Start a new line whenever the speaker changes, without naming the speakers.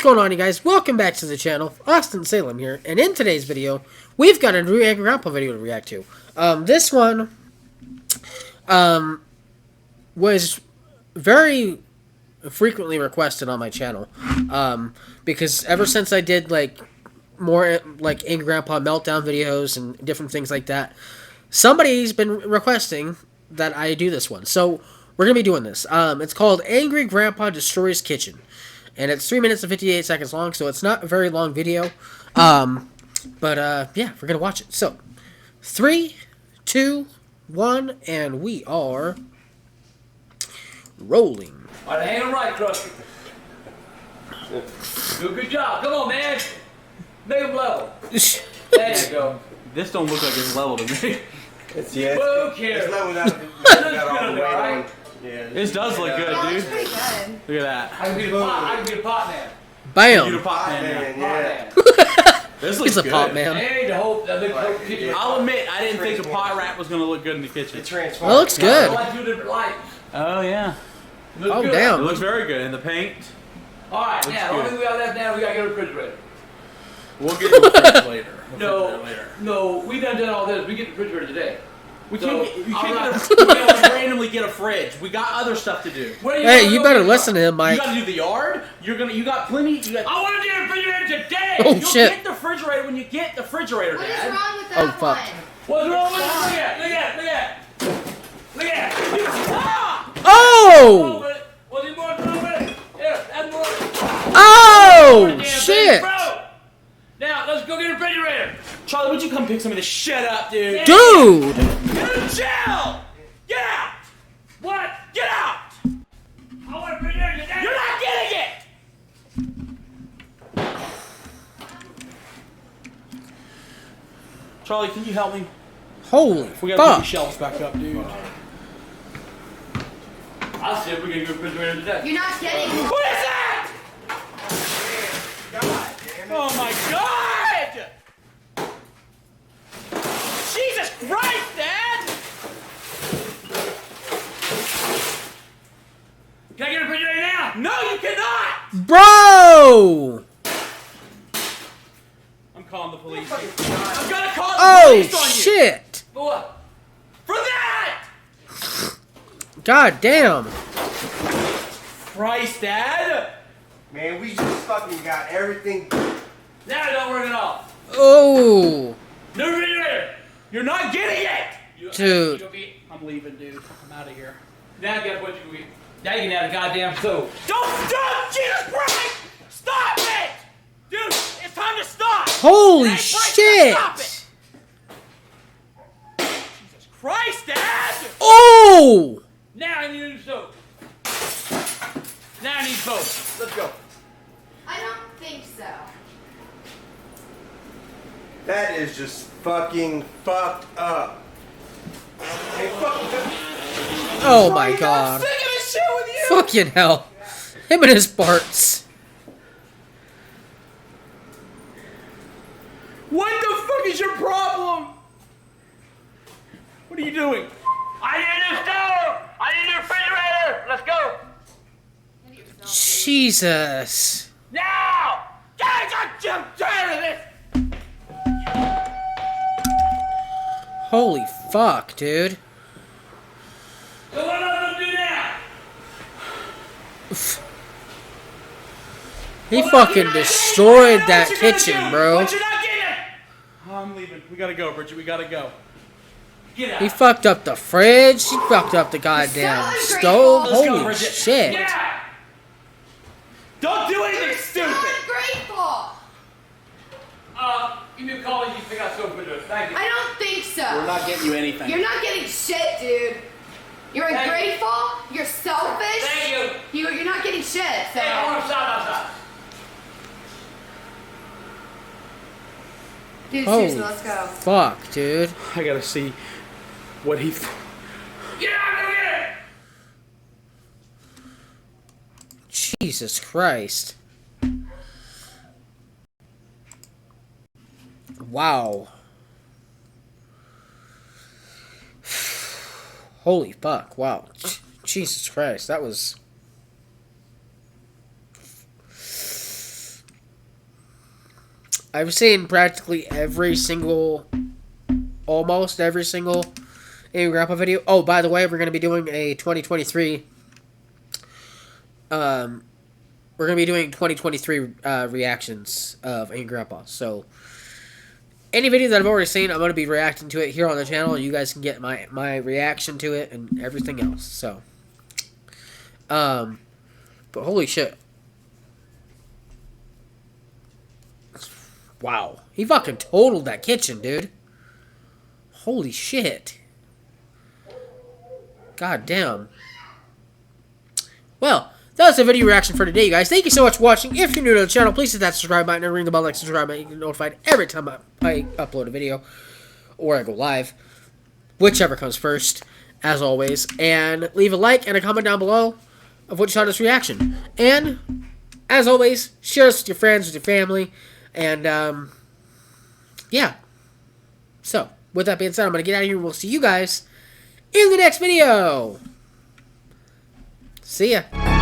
going on, you guys? Welcome back to the channel. Austin Salem here, and in today's video, we've got a new Angry Grandpa video to react to. This one, was very frequently requested on my channel, because ever since I did, more, Angry Grandpa meltdown videos and different things like that, somebody's been requesting that I do this one. So, we're going to be doing this. It's called Angry Grandpa Destroys Kitchen. And it's 3 minutes and 58 seconds long, so it's not a very long video. Yeah, we're going to watch it. So, 3, 2, 1, and we are rolling.
All right, hang on right, Krusty. Do a good job. Come on, man. Make them level. There you go.
This don't look like it's level to me.
It's who cares?
It's leveled out.
Right?
Yeah,
this does look good,
Yeah,
dude.
looks pretty good.
Look at that.
I can be a pot man.
Bam!
You the pot man.
yeah.
This looks
He's a
good.
pot man.
Hey, the whole kitchen.
I'll admit, I didn't think a pot wrap was gonna look good in the kitchen.
It transforms.
That looks good.
I like two different lights.
Oh yeah.
Looks
Oh,
good.
damn.
It looks very good. And the paint.
All right, now the only
good.
thing we got left now, we gotta get a refrigerator.
We'll get the fridge later.
No, we done all this. We get the refrigerator today.
We
So,
can't, you
all
can't,
right.
we can't just randomly get a fridge. We got other stuff to do.
Where
Hey,
wanna
you
go
better
get
listen to him,
You
Mike.
gotta do the yard. You got plenty.
I want to do the refrigerator today.
Oh,
You'll
shit.
get the refrigerator when you get the refrigerator,
What is
Dad.
wrong with that
Oh, fuck.
one?
What's wrong with it? Look at it. Look at it. Ah!
Oh!
What's he more wrong with it? Here, that's more.
Oh!
Damn
Shit!
thing, bro. Now, let's go get a refrigerator.
Charlie, would you come pick some of this shit up, dude?
Dude!
Get in jail! Get out!
What?
Get out!
I want a refrigerator today.
You're not getting it! Charlie, can you help me?
Holy
We gotta put
fuck!
these shelves back up, dude.
I'll see if we can get a refrigerator today.
You're not kidding.
What is that? Oh my god! Jesus Christ, Dad!
Can I get a refrigerator now?
No, you cannot!
Bro!
I'm calling the police. I'm gonna call the
Oh,
police on you!
shit!
For what?
For that!
God damn!
Christ, Dad!
Man, we just fucking got everything.
Now it don't work at all.
Oh!
No refrigerator.
You're not getting it!
Dude.
I'm leaving, dude. I'm out of here.
Now guess what you can get? Now you can have a goddamn stove.
Don't! Jesus Christ! Stop it! Dude, it's time to stop!
Holy
Hey, Frank,
shit!
stop it! Jesus Christ, Dad!
Oh!
Now I need a new stove. Now I need both. Let's go.
I don't think so.
That is just fucking fucked up. Hey,
Oh my
I'm
god.
sick of this shit with you!
Fucking hell. Him and his parts.
What the fuck is your problem? What are you doing?
I need a new stove. I need a new refrigerator. Let's go.
Jesus.
Now. Guys, I'm tired of this.
Holy fuck, dude.
So what am I gonna do now?
He fucking destroyed that kitchen, bro.
What you not getting? Oh, I'm leaving. We gotta go, Bridget. We gotta go.
Get out.
He fucked up the fridge. He fucked up the goddamn
So
stove.
ungrateful.
Let's go,
Holy
Bridget.
shit.
Get out.
Don't do anything
You're so
stupid!
ungrateful.
Give me a call and you pick out stove refrigerator. Thank you.
I don't think so.
We're not getting you anything.
You're not getting shit, dude. You're
Thank you.
ungrateful. You're selfish.
Thank you.
You're not getting shit. So.
Hey, I want to stop outside.
Dude,
Holy
seriously, let's go.
fuck, dude.
I gotta see what he.
Get out. Go get it.
Jesus Christ. Wow. Holy fuck, wow. Jesus Christ, that was... I've seen practically almost every single Angry Grandpa video. Oh, by the way, we're going to be doing a 2023. We're going to be doing 2023 reactions of Angry Grandpa. So, any video that I've already seen, I'm going to be reacting to it here on the channel. You guys can get my reaction to it and everything else. So, but holy shit. Wow. He fucking totaled that kitchen, dude. Holy shit. God damn. Well, that was the video reaction for today, guys. Thank you so much for watching. If you're new to the channel, please hit that subscribe button and ring the bell like subscribe button. You can get notified every time I upload a video or I go live. Whichever comes first, as always. And leave a like and a comment down below of what you thought of this reaction. And, as always, share this with your friends, with your family. And, yeah. So, with that being said, I'm going to get out of here and we'll see you guys in the next video. See ya.